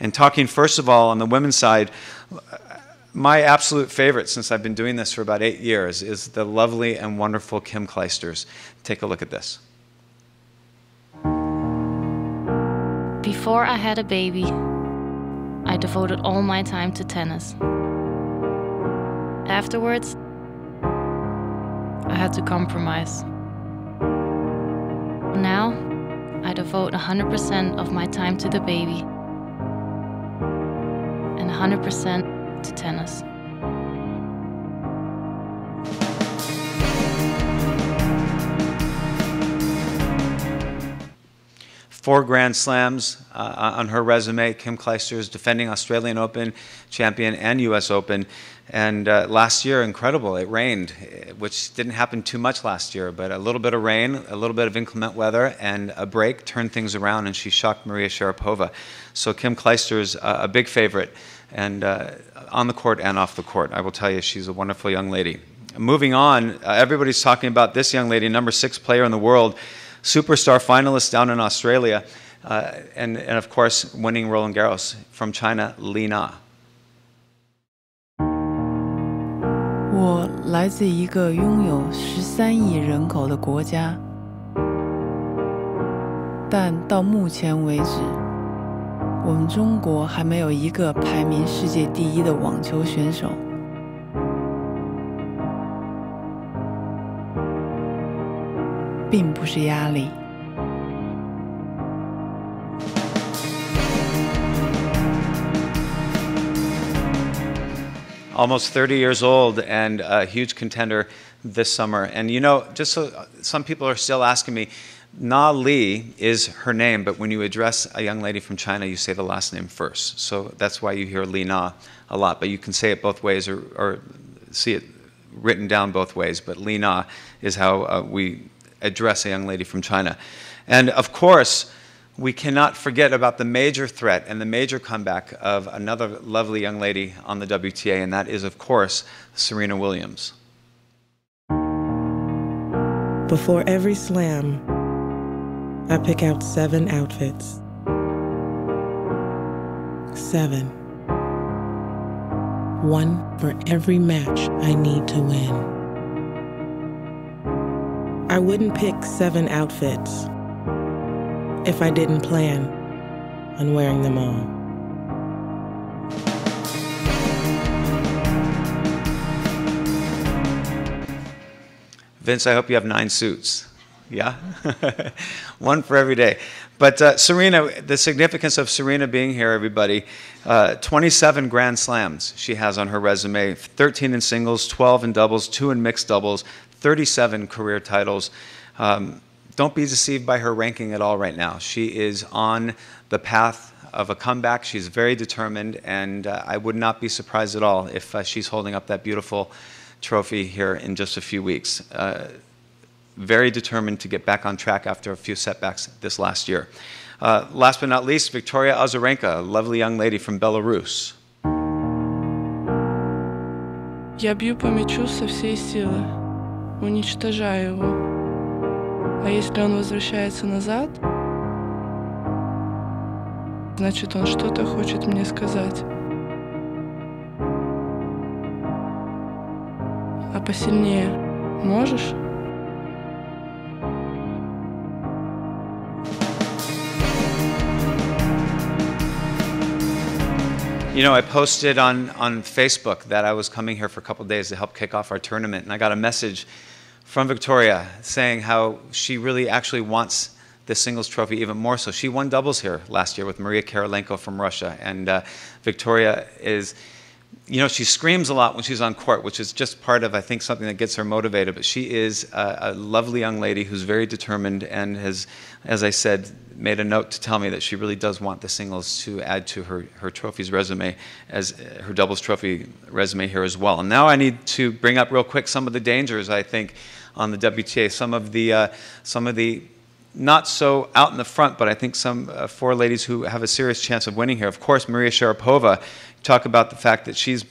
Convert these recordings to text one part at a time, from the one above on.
And talking first of all on the women's side, my absolute favorite since I've been doing this for about 8 years is the lovely and wonderful Kim Clijsters. Take a look at this. Before I had a baby, I devoted all my time to tennis. Afterwards, I had to compromise. Now, I devote 100% of my time to the baby and 100% to tennis. Four Grand Slams on her resume. Kim Clijsters, defending Australian Open champion and US Open. And last year, incredible, it rained, which didn't happen too much last year, but a little bit of rain, a little bit of inclement weather, and a break turned things around, and she shocked Maria Sharapova. So Kim Clijsters, a big favorite, and on the court and off the court. I will tell you, she's a wonderful young lady. Moving on, everybody's talking about this young lady, number 6 player in the world, superstar finalist down in Australia, and of course, winning Roland Garros from China, Li Na. 我来自一个拥有13亿人口的国家，但到目前为止，我们中国还没有一个排名世界第1的网球选手。并不是压力。Almost 30 years old and a huge contender this summer. And you know, just so some people are still asking me, Na Li is her name, but when you address a young lady from China, you say the last name first. So that's why you hear Li Na a lot. But you can say it both ways or see it written down both ways. But Li Na is how we address a young lady from China. And of course, we cannot forget about the major threat and the major comeback of another lovely young lady on the WTA, and that is, of course, Serena Williams. Before every slam, I pick out 7 outfits. 7. 1 for every match I need to win. I wouldn't pick 7 outfits if I didn't plan on wearing them all. Vince, I hope you have 9 suits. Yeah? 1 for every day. But Serena, the significance of Serena being here, everybody, 27 Grand Slams she has on her resume, 13 in singles, 12 in doubles, 2 in mixed doubles, 37 career titles. Don't be deceived by her ranking at all right now. She is on the path of a comeback. She's very determined, and I would not be surprised at all if she's holding up that beautiful trophy here in just a few weeks. Very determined to get back on track after a few setbacks this last year. Last but not least, Victoria Azarenka, a lovely young lady from Belarus. Я бью по мячу со всей силы, уничтожаю его. А если он возвращается назад, значит, он что-то хочет мне сказать. А посильнее можешь? You know, I posted on Facebook that I was coming here for a couple of days to help kick off our tournament, and I got a message from Victoria saying how she really actually wants the singles trophy even more so. She won doubles here last year with Maria Kirilenko from Russia, and Victoria is, you know, she screams a lot when she's on court, which is just part of, I think, something that gets her motivated, but she is a lovely young lady who's very determined and has, as I said, made a note to tell me that she really does want the singles to add to her trophies resume, as her doubles trophy resume here as well. And now I need to bring up real quick some of the dangers, I think, on the WTA. Some of the not so out in the front, but I think some 4 ladies who have a serious chance of winning here. Of course, Maria Sharapova. Talk about the fact that she's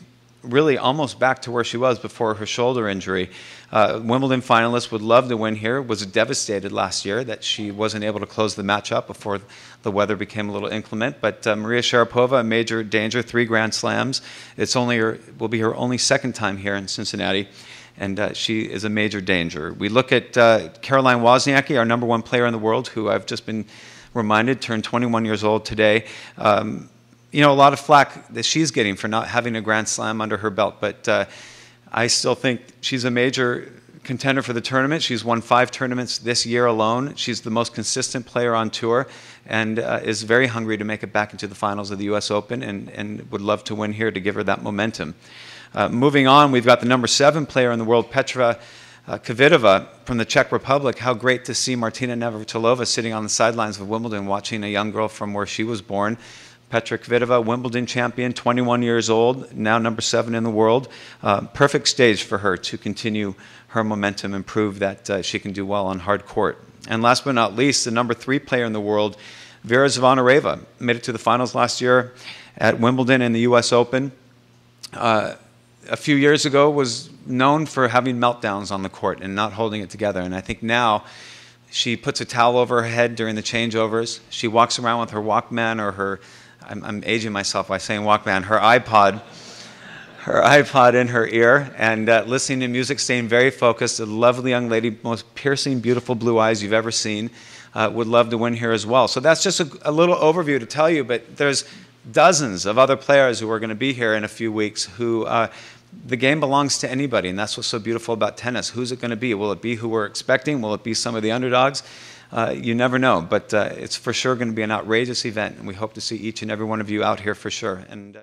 really almost back to where she was before her shoulder injury. Wimbledon finalist, would love to win here, was devastated last year that she wasn't able to close the match up before the weather became a little inclement. But Maria Sharapova, a major danger, 3 Grand Slams. Will be her only second time here in Cincinnati, and she is a major danger. We look at Caroline Wozniacki, our #1 player in the world, who I've just been reminded turned 21 years old today. A lot of flack that she's getting for not having a Grand Slam under her belt, but I still think she's a major contender for the tournament. She's won 5 tournaments this year alone. She's the most consistent player on tour, and is very hungry to make it back into the finals of the US Open, and would love to win here to give her that momentum. Moving on, we've got the #7 player in the world, Petra Kvitova from the Czech Republic. How great to see Martina Navratilova sitting on the sidelines of Wimbledon watching a young girl from where she was born. Petra Kvitova, Wimbledon champion, 21 years old, now #7 in the world. Perfect stage for her to continue her momentum and prove that she can do well on hard court. And last but not least, the #3 player in the world, Vera Zvonareva, made it to the finals last year at Wimbledon and the US Open. A few years ago was known for having meltdowns on the court and not holding it together. And I think now she puts a towel over her head during the changeovers. She walks around with her Walkman or her, I'm aging myself by saying Walkman, her iPod in her ear, and listening to music, staying very focused. A lovely young lady, most piercing, beautiful blue eyes you've ever seen. Would love to win here as well. So that's just a little overview to tell you, but there's dozens of other players who are going to be here in a few weeks who the game belongs to anybody, and that's what's so beautiful about tennis. Who's it going to be? Will it be who we're expecting? Will it be some of the underdogs? You never know, but it's for sure going to be an outrageous event, and we hope to see each and every one of you out here for sure. And